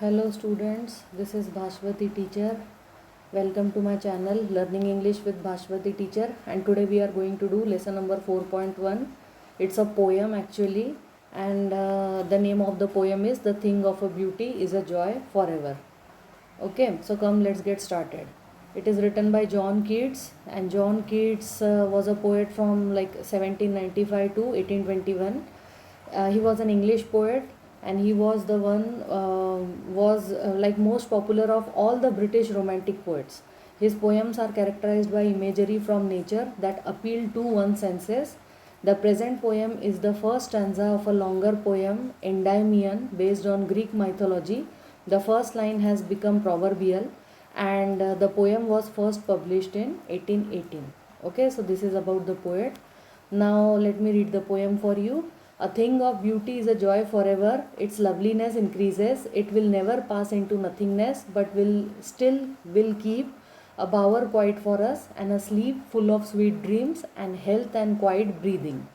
Hello students, this is Bhashwati teacher. Welcome to my channel Learning English with Bhashwati teacher, and today we are going to do lesson number 4.1. It's a poem actually, and the name of the poem is The Thing of a Beauty is a Joy Forever. Okay, so come let's get started. It is written by John Keats, and John Keats was a poet from like 1795 to 1821. He was an English poet, and he was the one was like most popular of all the British romantic poets. His poems are characterized by imagery from nature that appeal to one's senses. The present poem is the first stanza of a longer poem, Endymion, based on Greek mythology. The first line has become proverbial, and the poem was first published in 1818. Okay, so this is about the poet. Now let me read the poem for you. A thing of beauty is a joy forever. Its loveliness increases. It will never pass into nothingness, but will keep a bower quiet for us, and a sleep full of sweet dreams, and health and quiet breathing.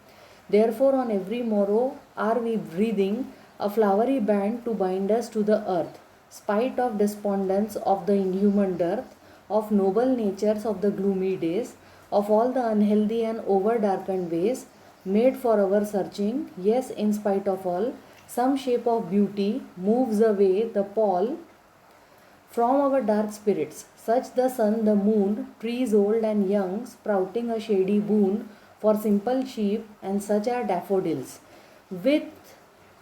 Therefore, on every morrow are we breathing a flowery band to bind us to the earth, spite of despondence of the inhuman dearth, of noble natures of the gloomy days, of all the unhealthy and over darkened ways, made for our searching. Yes, in spite of all, some shape of beauty moves away the pall from our dark spirits, such the sun, the moon, trees old and young, sprouting a shady boon for simple sheep, and such are daffodils. With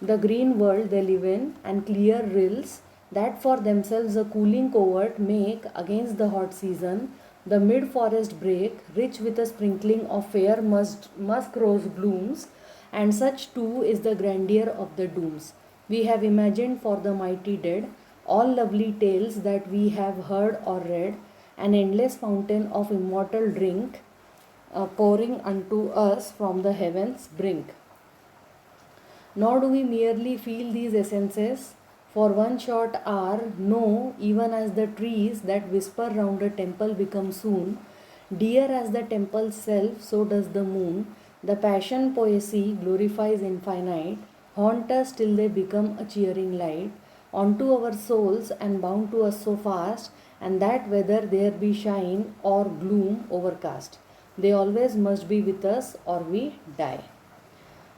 the green world they live in, and clear rills that for themselves a cooling covert make against the hot season. The mid forest brake, rich with a sprinkling of fair musk rose blooms, and such too is the grandeur of the dooms we have imagined for the mighty dead, all lovely tales that we have heard or read, an endless fountain of immortal drink, pouring unto us from the heavens' brink. Nor do we merely feel these essences for one short hour, no, even as the trees that whisper round a temple become soon dear as the temple's self, so does the moon. The passion poesy glorifies infinite, haunt us till they become a cheering light, onto our souls and bound to us so fast, and that whether there be shine or gloom overcast, they always must be with us or we die.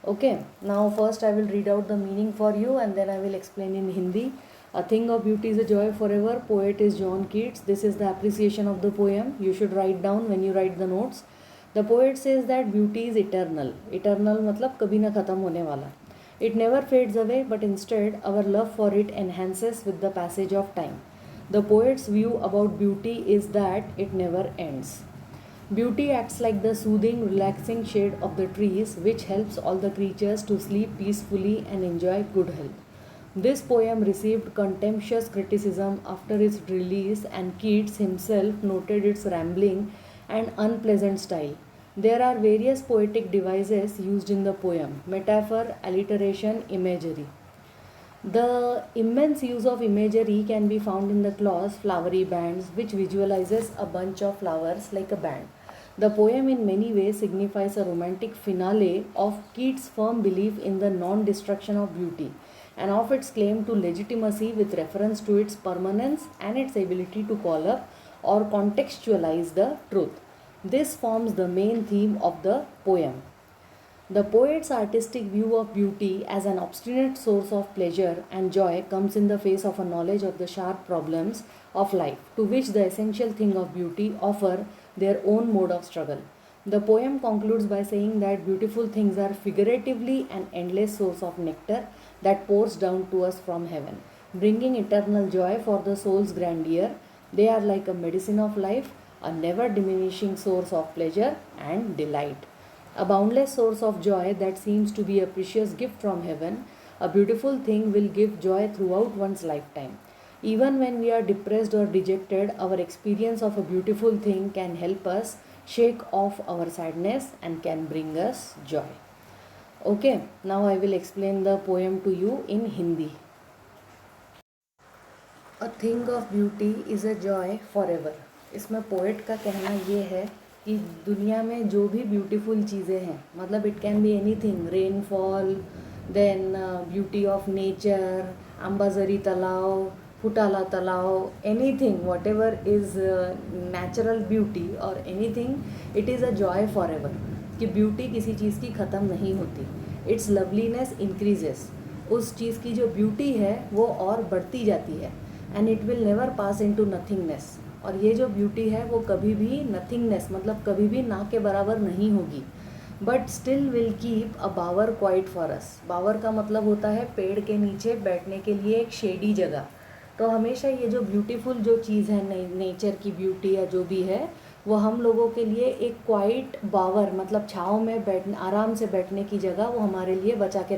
Okay, now first I will read out the meaning for you, and then I will explain in Hindi. A thing of beauty is a joy forever. Poet is John Keats. This is the appreciation of the poem. You should write down when you write the notes. The poet says that beauty is eternal. Eternal मतलब कभी ना ख़त्म होने वाला. It never fades away, but instead our love for it enhances with the passage of time. The poet's view about beauty is that it never ends. Beauty acts like the soothing, relaxing shade of the trees, which helps all the creatures to sleep peacefully and enjoy good health. This poem received contemptuous criticism after its release, and Keats himself noted its rambling and unpleasant style. There are various poetic devices used in the poem: metaphor, alliteration, imagery. The immense use of imagery can be found in the clause flowery bands, which visualizes a bunch of flowers like a band. The poem in many ways signifies a romantic finale of Keats' firm belief in the non destruction of beauty, and of its claim to legitimacy with reference to its permanence and its ability to call up or contextualize the truth. This forms the main theme of the poem. The poet's artistic view of beauty as an obstinate source of pleasure and joy comes in the face of a knowledge of the sharp problems of life, to which the essential thing of beauty offer their own mode of struggle. The poem concludes by saying that beautiful things are figuratively an endless source of nectar that pours down to us from heaven, bringing eternal joy for the soul's grandeur. They are like a medicine of life, a never diminishing source of pleasure and delight, a boundless source of joy that seems to be a precious gift from heaven. A beautiful thing will give joy throughout one's lifetime. Even when we are depressed or dejected, our experience of a beautiful thing can help us shake off our sadness and can bring us joy. Okay, now I will explain the poem to you in Hindi. A thing of beauty is a joy forever. इसमें poet का कहना ये है कि दुनिया में जो भी ब्यूटीफुल चीज़ें हैं, मतलब it can be anything, rainfall, then beauty of nature, Ambazari तलाव, फुटाला तलाव, anything, whatever is natural beauty or anything, it is a joy forever. कि ब्यूटी किसी चीज़ की ख़त्म नहीं होती, इट्स लवलीनेस इंक्रीजेस. उस चीज़ की जो ब्यूटी है वो और बढ़ती जाती है, and it will never pass into nothingness. और ये जो ब्यूटी है वो कभी भी नथिंगनेस मतलब कभी भी ना के बराबर नहीं होगी, but still will keep a bower quite for us. Bower का मतलब होता है पेड़ के नीचे बैठने के लिए एक शेडी जगह. तो हमेशा ये जो ब्यूटीफुल जो चीज़ है नेचर की ब्यूटी या जो भी है वो हम लोगों के लिए एक क्वाइट बावर मतलब छाँव में बैठने आराम से बैठने की जगह वो हमारे लिए बचा के